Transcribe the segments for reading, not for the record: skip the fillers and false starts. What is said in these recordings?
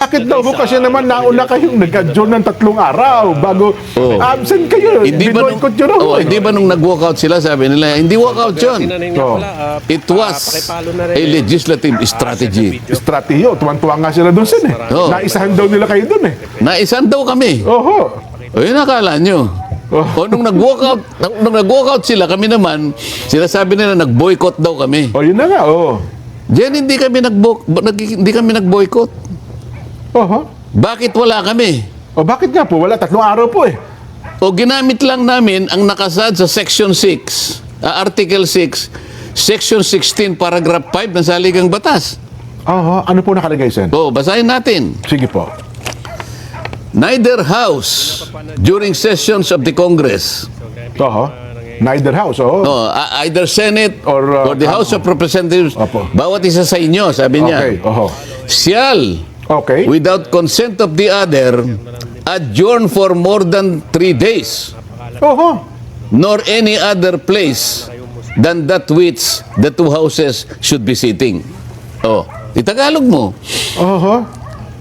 Bakit daw ho kasi naman nauna kayong nag-adjourn ng 3 araw bago absent kayo? Binoykot nyo raw. Hindi ba nung nag-walkout sila, sabi nila, hindi walkout yun. It was a legislative strategy. Strategy. Tuwan-tuwa nga sila doon sin eh. Naisahan daw nila kayo doon eh. Naisan daw kami. Oho. O yun akala nyo. O nung nag-walkout sila, kami naman, sinasabi nila nag-boycott daw kami. O yun na nga, Diyan hindi kami nag-boycott. Oho. Bakit wala kami? O bakit nga po? Wala, 3 araw po eh. O ginamit lang namin ang nakasad sa Section 6, Article 6, Section 16, Paragraph 5 ng Saligang Batas. Oho. Ano po nakalagay, Sen? O, basahin natin. Sige po. Neither house during sessions of the Congress, Oho. Neither house, oho. either Senate Or, the House of Representatives, Opo. bawat isa sa inyo, sabi niya, Okay, oho. shall, Okay. without consent of the other, adjourn for more than 3 days, Oho. nor any other place than that which the 2 houses should be sitting. Itagalog mo. Oho.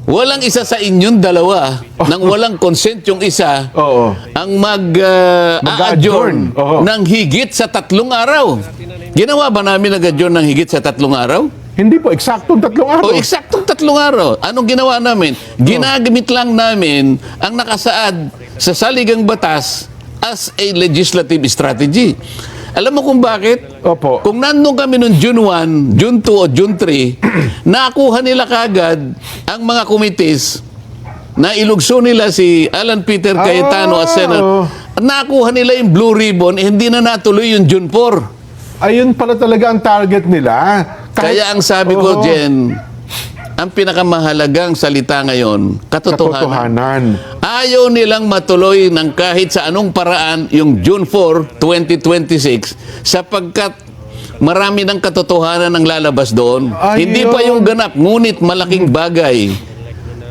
Walang isa sa inyong dalawa nang walang consent yung isa Oo. ang Mag-a-adjourn. mag-adjourn Oo. ng higit sa 3 araw. Ginawa ba namin nag-adjourn ng higit sa 3 araw? Hindi po, eksaktong 3 araw. O eksaktong 3 araw. Anong ginawa namin? Ginagamit lang namin ang nakasaad sa Saligang Batas as a legislative strategy. Alam mo kung bakit? Opo. Kung nandun kami noong June 1, June 2 o June 3, nakuha nila kagad ang mga committees na ilugso nila si Alan Peter Cayetano at Senate. Nakuha nila yung blue ribbon, hindi na natuloy yung June 4. Ayun pala talaga ang target nila. Kaya ang sabi ko, Jen, ang pinakamahalagang salita ngayon, katotohanan. Katotohanan. Ayaw nilang matuloy ng kahit sa anong paraan yung June 4, 2026 sapagkat marami ng katotohanan ang lalabas doon. Ayun. Hindi pa yung ganap, ngunit malaking bagay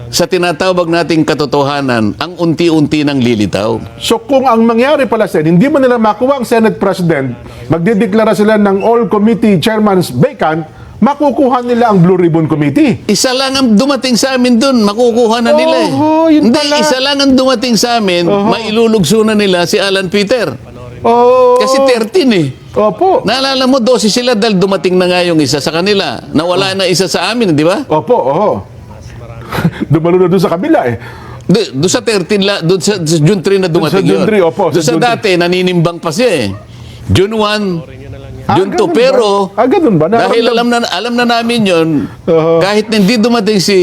sa tinatawag nating katotohanan ang unti-unti nang lilitaw. So kung ang mangyari pala, Sen, hindi mo nila makuha ang Senate President, magdideklara sila ng all committee chairmans vacant, makukuha nila ang Blue Ribbon Committee. Isa lang ang dumating sa amin doon, makukuha na nila eh. Yun Hindi, pala. isa lang ang dumating sa amin, mailulugso na nila si Alan Peter. Kasi 13 eh. Opo. Naalala mo, 12 sila dahil dumating na nga yung isa sa kanila. Nawala na isa sa amin, di ba? Opo. Dumalo na doon sa kabila eh. Doon sa 13, doon sa June 3 na dumating Doon sa June 3, opo. Doon Sa sa June 3. dati, naninimbang pa siya eh. June 1, June 2, ganun pero ba? Ganun ba? dahil alam na namin yon, kahit hindi dumating si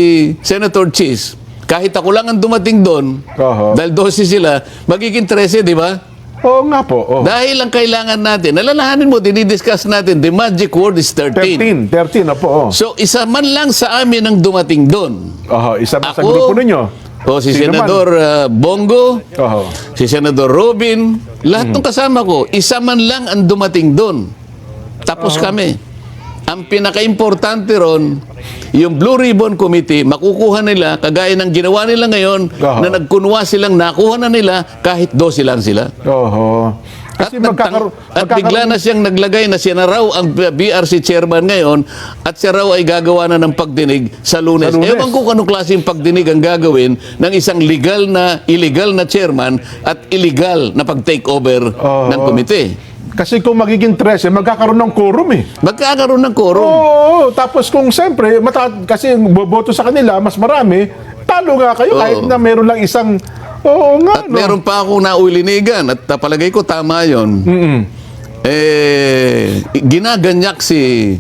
Senator Cheese, kahit ako lang ang dumating doon, dahil 12 sila, magiging 13, di ba? Oo nga po. Dahil ang kailangan natin, alalahanin mo, dinidiscuss natin, the magic word is 13. 13 opo. So, isa man lang sa amin ang dumating doon. Isa ba sa Ako, grupo ninyo? O si Sino man? Senador Bongo, Oho. si Senador Robin, lahat ng kasama ko, isa man lang ang dumating doon. Tapos kami. Ang pinaka-importante ron, yung Blue Ribbon Committee, makukuha nila, kagaya ng ginawa nila ngayon, na nagkunwa silang nakuha na nila, kahit 12 lang sila. Oho. At, Kasi at bigla na siyang naglagay na siya na raw ang BRC chairman ngayon at siya raw ay gagawa na ng pagdinig sa Lunes. Ewan ko kung anong klaseng pagdinig ang gagawin ng isang illegal na chairman at illegal na pag-take over ng komite. Kasi kung magiging 13, magkakaroon ng quorum eh. Magkakaroon ng quorum. Oo, tapos kung siyempre, kasi boboto sa kanila, mas marami, talo nga kayo kahit na meron lang isang, At meron pa akong naulinigan at palagay ko tama yun. Ginaganyak si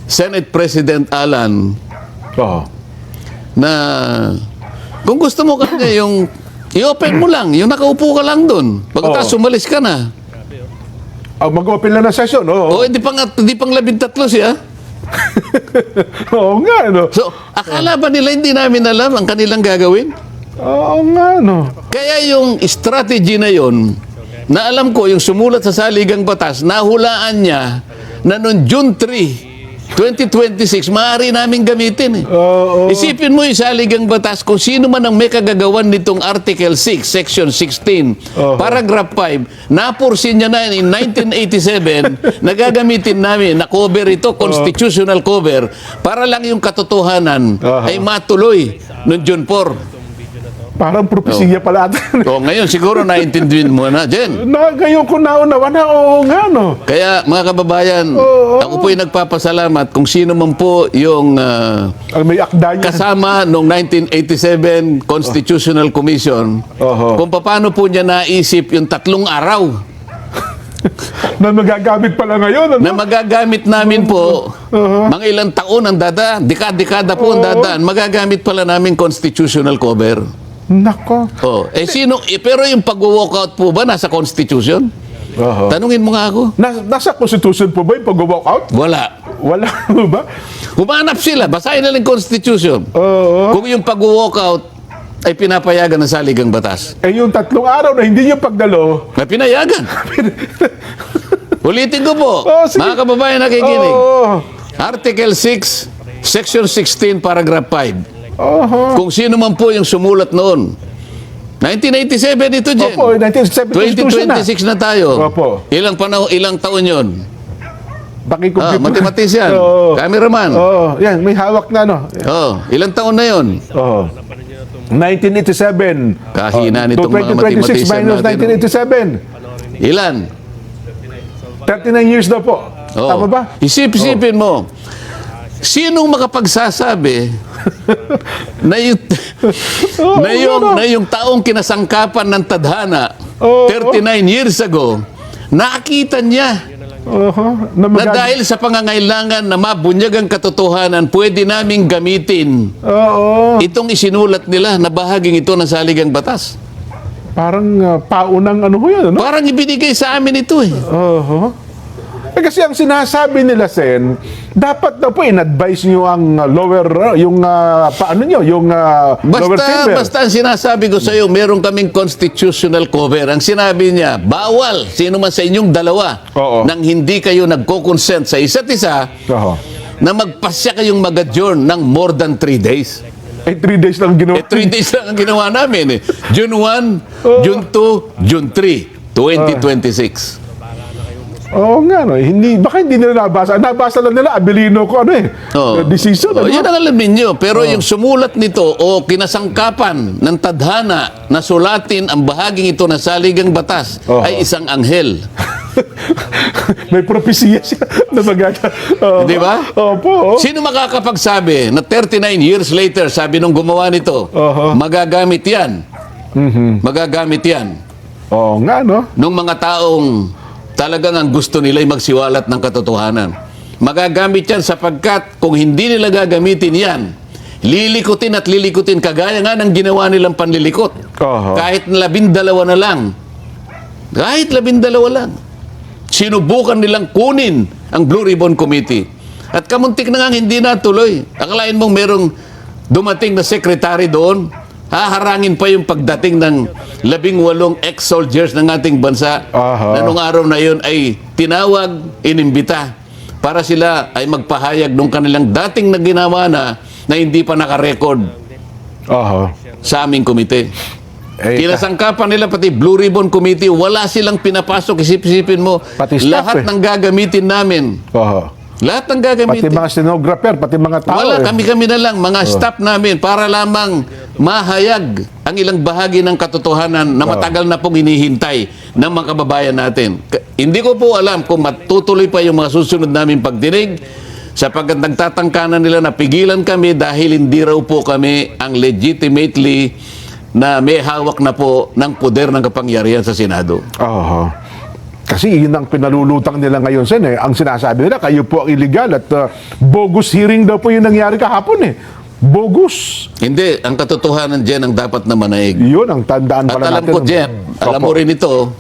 Senate President Alan na kung gusto mo kanya yung i-open mo lang, yung nakaupo ka lang doon. Pagkatapos umalis ka na. Mag-open lang na session, Hindi pang 13 siya. Oo nga, no? So, akala ba nila hindi namin alam ang kanilang gagawin? Oo nga, no? Kaya yung strategy na yon, na alam ko, yung sumulat sa Saligang Batas, nahulaan niya na noong June 3, 2026, maaari namin gamitin eh. Oo. Isipin mo yung saligang batas kung sino man ang may kagagawan nitong Article 6, Section 16, Paragraph 5, napursin niya na in 1987, nagagamitin namin, na-cover ito, constitutional cover, para lang yung katotohanan ay matuloy noong June 4. Parang propesiya pala ata. O ngayon, siguro naintindihan mo na, Jen. Ngayon ko naunawa na, oo nga, no. Kaya mga kababayan, ako po'y nagpapasalamat kung sino man po yung Ang may akda niya. kasama noong 1987 Constitutional Commission, kung paano po niya naisip yung 3 araw Na magagamit pala ngayon, ano? na magagamit namin po, mga ilang taon ang dadaan, dekada po ang dadaan, magagamit pala namin constitutional cover. Nako. Pero yung pag-walkout po ba nasa Constitution? Tanungin mo nga ako. Nasa Constitution po ba yung pag-walkout? Wala. Wala po ba? Humanap sila, basahin na lang Constitution. Kung yung pag-walkout ay pinapayagan ng saligang batas. Yung 3 araw na hindi niyo pagdalo, May pinayagan. Ulitin ko po, sige. mga kababayan nakikinig. Article 6, Section 16, Paragraph 5. Kung sino man po yung sumulat noon. 1987 ito, Jen. Opo, 1987 Constitution na. 2026 na tayo. Opo. Ilang taon yon? Pakikompute. Mathematician, Oo. cameraman. Yan, may hawak na, no? Ilang taon na yon? 1987. Kahina nitong mga 2026 mathematician minus natin. 1987. Ilan? 39 years daw po. Tama ba? Isipin mo, sinong makapagsasabi na yung taong kinasangkapan ng tadhana 39 years ago, nakita niya na dahil sa pangangailangan na mabunyag ang katotohanan, pwede naming gamitin itong isinulat nila na bahaging ito ng saligang batas. Parang paunang ano ho yan, ano? Parang ibinigay sa amin ito eh. Kasi ang sinasabi nila, Sen, dapat na po in-advise nyo ang lower, yung paano nyo, yung lower chamber. Basta ang sinasabi ko sa iyo, meron kaming constitutional cover. Ang sinabi niya, bawal sino man sa inyong dalawa nang hindi kayo nagko-consent sa isa't isa na magpasya kayong mag-adjourn ng more than 3 days. 3 days lang ginawa. 3 days lang ang ginawa namin. June 1, June 2, June 3, 2026. Oo nga, no. Baka hindi nila nabasa. Nabasa lang nila, Abilino ko, decision. Yan ang alam ninyo. Pero yung sumulat nito o kinasangkapan ng tadhana na sulatin ang bahaging ito na saligang batas ay isang anghel. May propesiya siya na Di ba? Opo. Sino makakapagsabi na 39 years later, sabi nung gumawa nito, magagamit yan. Magagamit yan. Oo nga, no? Nung mga taong talagang ang gusto nila ay magsiwalat ng katotohanan. Magagamit yan sapagkat kung hindi nila gagamitin yan, lilikutin at lilikutin kagaya nga ng ginawa nilang panlilikot. Kahit 12 na lang. Kahit 12 lang. Sinubukan nilang kunin ang Blue Ribbon Committee. At kamuntik na nga hindi natuloy. Akalain mong merong dumating na secretary doon, haharangin pa yung pagdating ng 18 ex-soldiers ng ating bansa na nung araw na yun ay tinawag, inimbita para sila ay magpahayag nung kanilang dating na ginawa na hindi pa nakarecord sa aming komite. Kinasangkapan nila pati Blue Ribbon Committee, wala silang pinapasok. Isip-isipin mo, pati staff, lahat ng gagamitin namin. Lahat ng gagamitin. Pati mga stenographer, pati mga tao. Wala, kami na lang, mga staff namin, para lamang mahayag ang ilang bahagi ng katotohanan na matagal na pong hinihintay ng mga kababayan natin. Hindi ko po alam kung matutuloy pa yung mga susunod namin pagdinig, sapagkat nagtatangkanan nila na pigilan kami dahil hindi raw po kami ang legitimately na may hawak na po ng poder ng kapangyarihan sa Senado. Kasi yun ang pinalulutang nila ngayon, Sen. Ang sinasabi nila, kayo po ang illegal at bogus hearing daw po yung nangyari kahapon. Bogus. Hindi. Ang katotohanan, Jen, ang dapat na manaig. Yun ang tandaan pala natin. At alam ko, Jen, alam mo rin ito,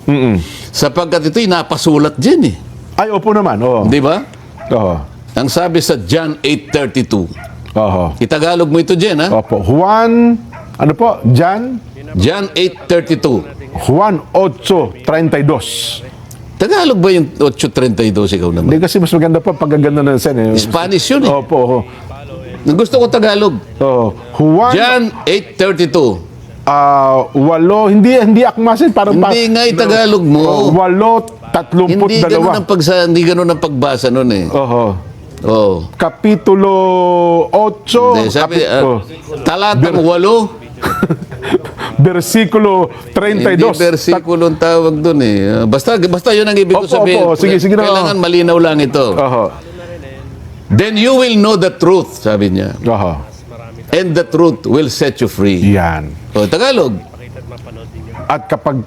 sapagkat ito'y napasulat, Jen. Ay, opo naman. Di ba? Ang sabi sa John 8:32. Itagalog mo ito, Jen, ha? Opo. Juan, ano po? John 8:32. Juan 8:32. Tagalog ba yung 832 ikaw naman? Hindi kasi mas maganda pa pag ganda ng Sen. Spanish yun eh. Opo. Gusto ko Tagalog. Juan, John 8:32. walo, hindi akma Sen. Parang Hindi nga Tagalog mo. walo, 32. Hindi ganun ang pagbasa nun eh. Oh. Kapitulo 8, Hindi, sabi, talatang 8. versikulo 32. Hindi versikulo ang tawag dun eh. Basta yun ang ibig ko sabihin. Sige na. Kailangan malinaw lang ito. Then you will know the truth, sabi niya. And the truth will set you free. Yan. O, Tagalog. At kapag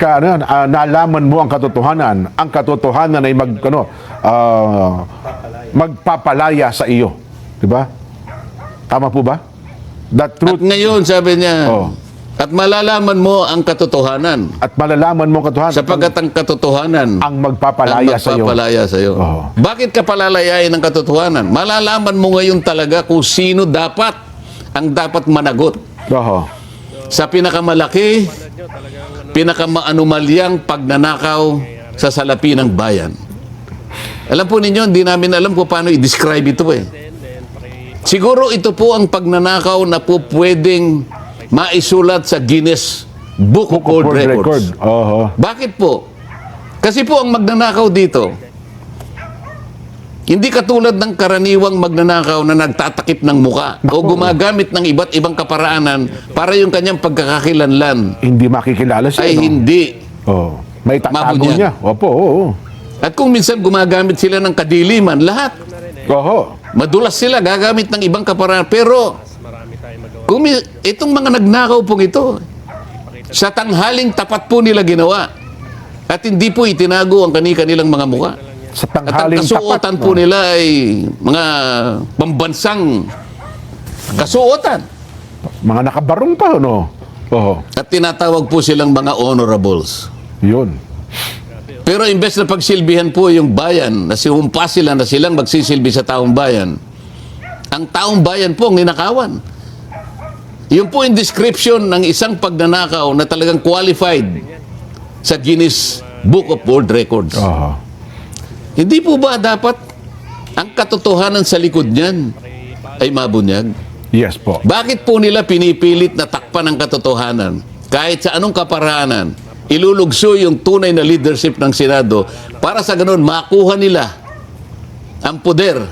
nalaman mo ang katotohanan ay magpapalaya sa iyo. Di ba? Tama po ba? That At truth, ngayon, sabi niya, at malalaman mo ang katotohanan. at malalaman mo ang katotohanan Sapagkat ang katotohanan ang magpapalaya sa iyo. sa iyo. Bakit ka palalayain ng katotohanan? Malalaman mo ngayon talaga kung sino ang dapat managot. Sa pinakamalaki, pinakamaanumalyang pagnanakaw sa salapi ng bayan. Alam po ninyo, hindi namin alam kung paano i-describe ito eh. Siguro ito po ang pagnanakaw na po pwedeng maisulat sa Guinness Book of World Records. Bakit po? Kasi po ang magnanakaw dito, hindi katulad ng karaniwang magnanakaw na nagtatakip ng muka o gumagamit ng iba't ibang kaparaanan para yung kanyang pagkakakilanlan. Hindi makikilala siya. Ay hindi. May tatago Mabunyag. niya. At kung minsan gumagamit sila ng kadiliman, lahat. Madulas sila, gagamit ng ibang kaparaanan. Pero, itong mga nagnakaw pong ito, sa tanghaling tapat po nila ginawa. At hindi po itinago ang kanilang mga muka. Sa At ang tanghaling kasuotan tapat. po nila ay mga pambansang kasuotan. Mga nakabarong pa, no? At tinatawag po silang mga honorables. Yun. Pero imbes na pagsilbihan po yung bayan, na sihumpa sila na silang magsisilbi sa taong bayan, ang taong bayan po ang ninakawan. Yun po yung description ng isang pagnanakaw na talagang qualified sa Guinness Book of World Records. Hindi po ba dapat ang katotohanan sa likod niyan ay mabunyag? Yes po. Bakit po nila pinipilit na takpan ang katotohanan? Kahit sa anong kaparaanan, ilulugso yung tunay na leadership ng Senado para sa ganun makuha nila ang poder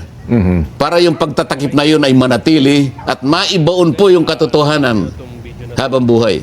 para yung pagtatakip na yun ay manatili at maibaon po yung katotohanan habang buhay.